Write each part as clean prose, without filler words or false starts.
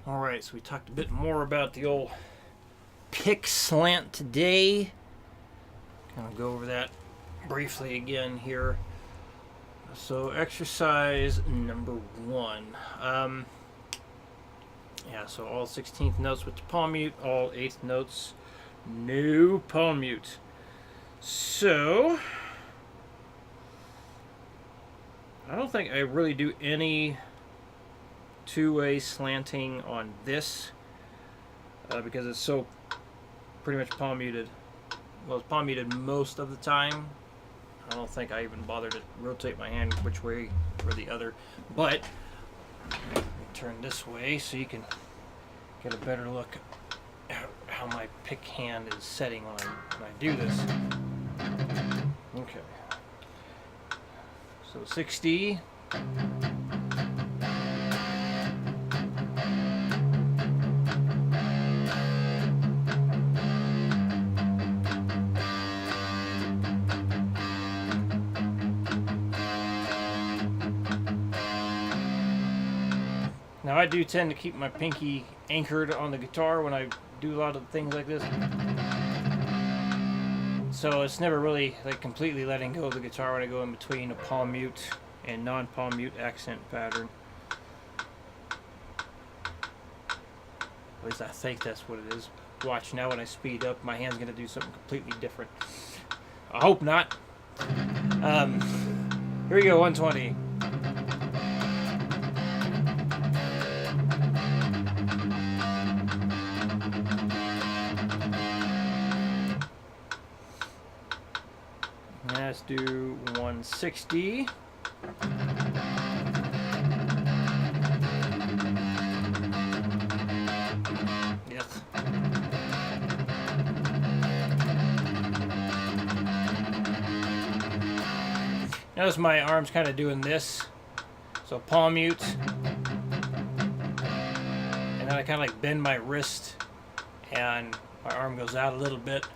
Alright, so we talked a bit more about the old pick slant today. Kind of go over that briefly again here. So exercise number 1. So all 16th notes with the palm mute, all 8th notes, no palm mute. So, I don't think I really do any two-way slanting on this because it's so pretty much palm muted. Well, it's palm muted most of the time. I don't think I even bother to rotate my hand which way or the other. But let me turn this way so you can get a better look at how my pick hand is setting when I do this. Okay. So 60. Now I do tend to keep my pinky anchored on the guitar when I do a lot of things like this. So it's never really like completely letting go of the guitar when I go in between a palm mute and non-palm mute accent pattern. At least I think that's what it is. Watch now when I speed up, my hand's going to do something completely different. I hope not. Here we go, 120. Let's do 160. Yes. Notice my arm's kind of doing this. So palm mute. And then I kind of like bend my wrist and my arm goes out a little bit.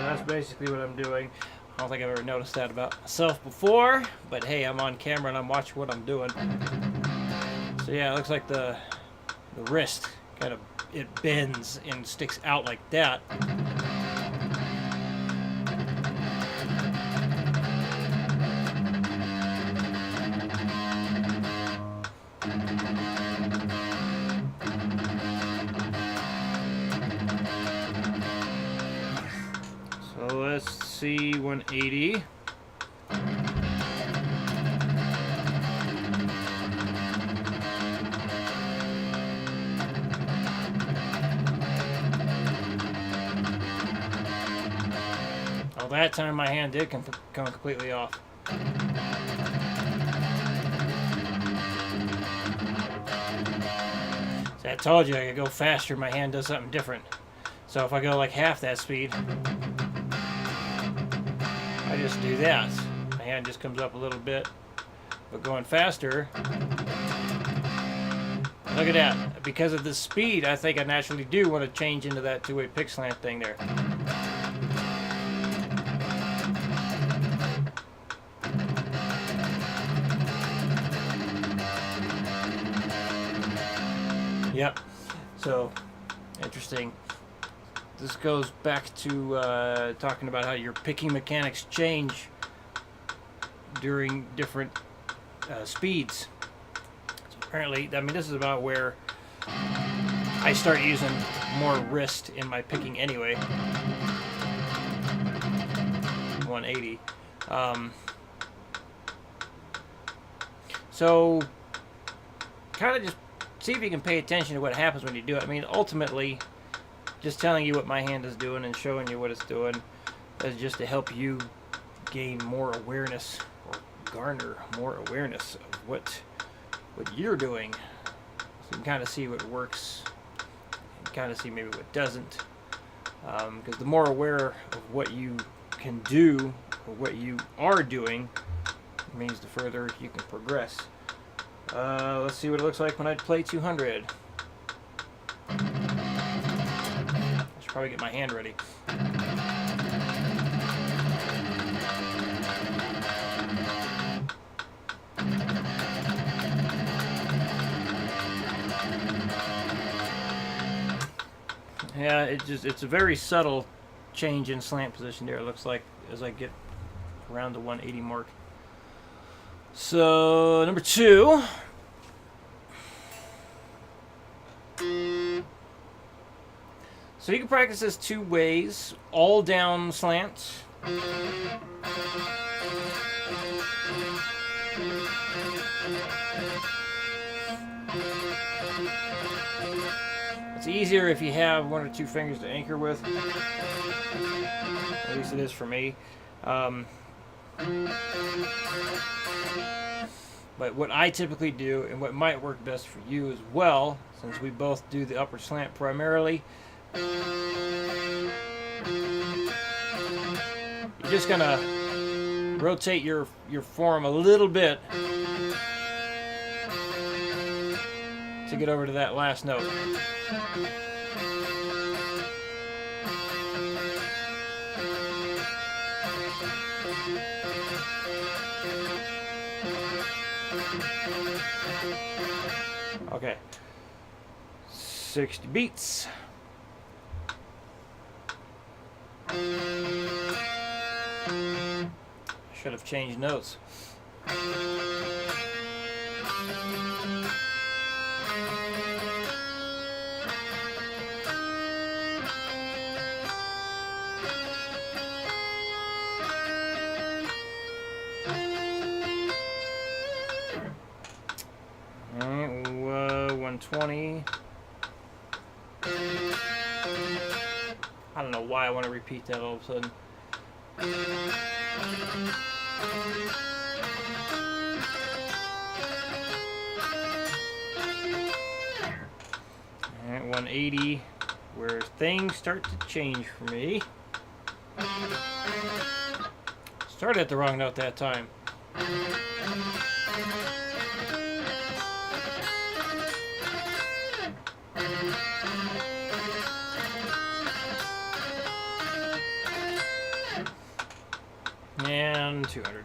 That's basically what I'm doing. I don't think I've ever noticed that about myself before, but hey, I'm on camera and I'm watching what I'm doing. So yeah, it looks like the wrist kind of, it bends and sticks out like that. Let's see, 180. Oh, that time my hand did come completely off. See, I told you I could go faster, my hand does something different. So if I go like half that speed, I just do that. My hand just comes up a little bit. But going faster, look at that. Because of the speed, I think I naturally do want to change into that two-way pick slant thing there. Yep. So, interesting. This goes back to talking about how your picking mechanics change during different speeds. So apparently, I mean, this is about where I start using more wrist in my picking anyway. 180. So, kind of just see if you can pay attention to what happens when you do it. I mean, ultimately, just telling you what my hand is doing and showing you what it's doing is just to help you gain more awareness or garner more awareness of what you're doing. So you can kind of see what works and kind of see maybe what doesn't. Because the more aware of what you can do or what you are doing means the further you can progress. Let's see what it looks like when I play 200. Probably get my hand ready. Yeah, it's a very subtle change in slant position there, it looks like, as I get around the 180 mark. So, number 2. So you can practice this 2 ways, all down slant. It's easier if you have 1 or 2 fingers to anchor with. At least it is for me. But what I typically do, and what might work best for you as well, since we both do the upper slant primarily, you're just gonna rotate your form a little bit to get over to that last note. Okay. 60 beats. Should have changed notes. Alright, 120. I don't know why I want to repeat that all of a sudden. Alright, 180, where things start to change for me. Started at the wrong note that time. And 200.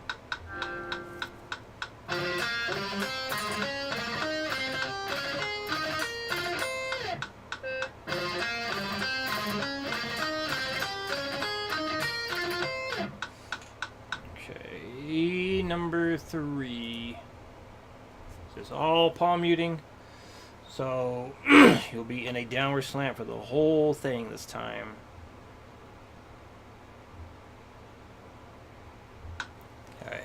Okay, number 3. This is all palm muting, so you'll be in a downward slant for the whole thing this time. Okay.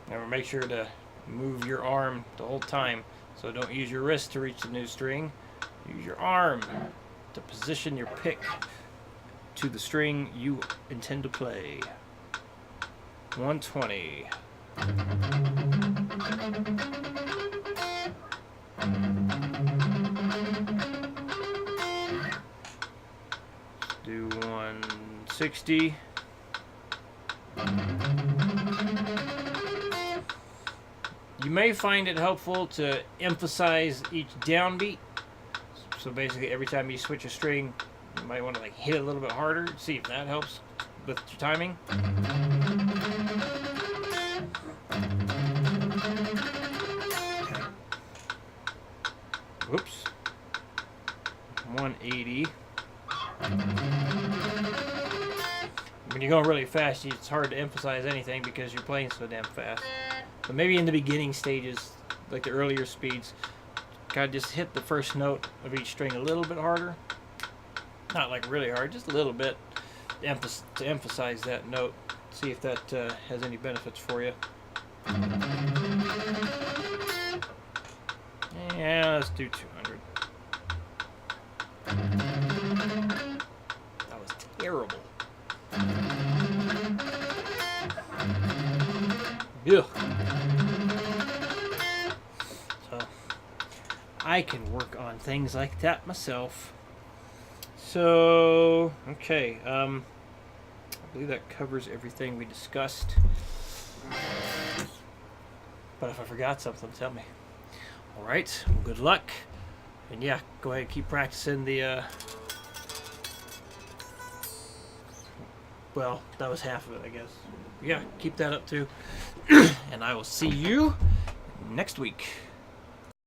Remember, make sure to move your arm the whole time. So don't use your wrist to reach the new string. Use your arm to position your pick to the string you intend to play. 120. Do 160. You may find it helpful to emphasize each downbeat. So basically, every time you switch a string, you might want to like hit it a little bit harder. See if that helps with your timing. Whoops. 180. When you're going really fast, it's hard to emphasize anything because you're playing so damn fast. But maybe in the beginning stages, like the earlier speeds, gotta just hit the first note of each string a little bit harder. Not like really hard, just a little bit to emphasize that note. See if that has any benefits for you. Yeah, let's do 200. That was terrible. Ugh. So, I can work on things like that myself. So, okay. I believe that covers everything we discussed. But if I forgot something, tell me. Alright, well, good luck. And yeah, go ahead and keep practicing the Well, that was half of it, I guess. Yeah, keep that up too. And I will see you next week.